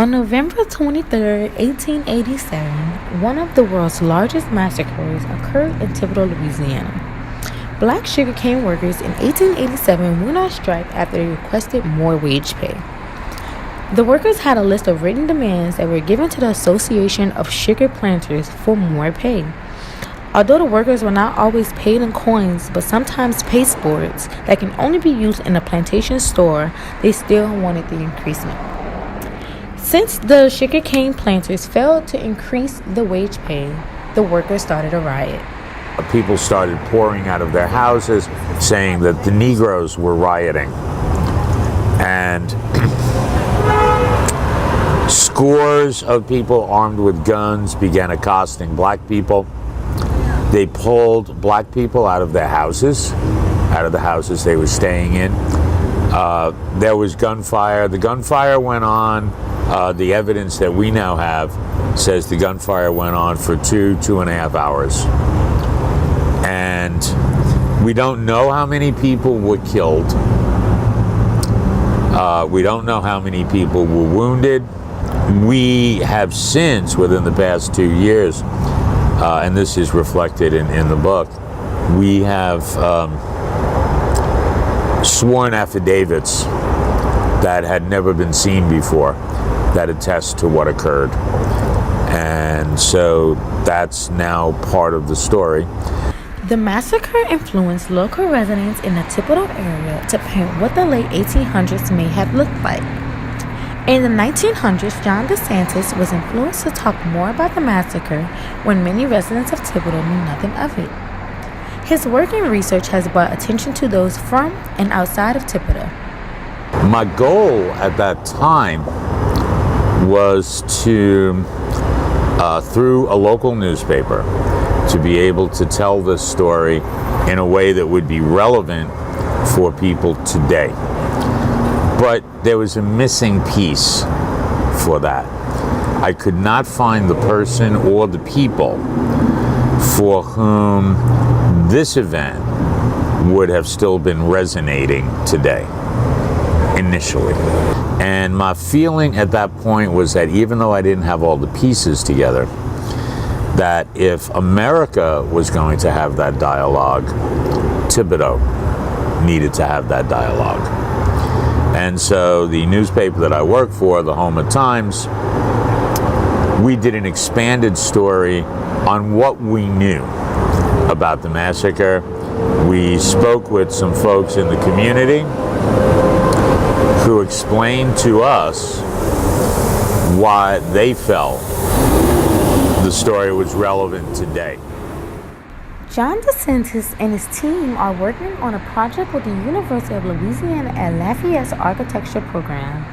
On November 23, 1887, one of the world's largest massacres occurred in Thibodaux, Louisiana. Black sugarcane workers in 1887 went on strike after they requested more wage pay. The workers had a list of written demands that were given to the Association of Sugar Planters for more pay. Although the workers were not always paid in coins, but sometimes pasteboards that can only be used in a plantation store, they still wanted the increasement. Since the sugarcane planters failed to increase the wage pay, the workers started a riot. People started pouring out of their houses saying that the Negroes were rioting. And scores of people armed with guns began accosting black people. They pulled black people out of their houses, out of the houses they were staying in. There was gunfire. The gunfire went on. The evidence that we now have says the gunfire went on for 2.5 hours. And we don't know how many people were killed. We don't know how many people were wounded. We have since, within the past 2 years, and this is reflected in the book, we have sworn affidavits that had never been seen before that attest to what occurred. And so that's now part of the story. The massacre influenced local residents in the Thibodaux area to paint what the late 1800s may have looked like. In the 1900s, John DeSantis was influenced to talk more about the massacre when many residents of Thibodaux knew nothing of it. His work and research has brought attention to those from and outside of Thibodaux. My goal at that time was to, through a local newspaper, to be able to tell this story in a way that would be relevant for people today. But there was a missing piece for that. I could not find the person or the people for whom this event would have still been resonating today, initially. And my feeling at that point was that even though I didn't have all the pieces together, that if America was going to have that dialogue, Thibodaux needed to have that dialogue. And so the newspaper that I work for, the Home of Times, we did an expanded story on what we knew about the massacre. We spoke with some folks in the community who explained to us why they felt the story was relevant today. John DeSantis and his team are working on a project with the University of Louisiana at Lafayette's architecture program.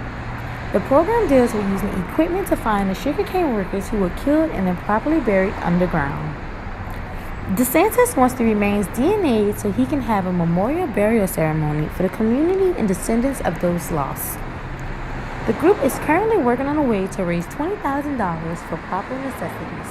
The program deals with using equipment to find the sugarcane workers who were killed and improperly buried underground. DeSantis wants the remains DNA'd so he can have a memorial burial ceremony for the community and descendants of those lost. The group is currently working on a way to raise $20,000 for proper necessities.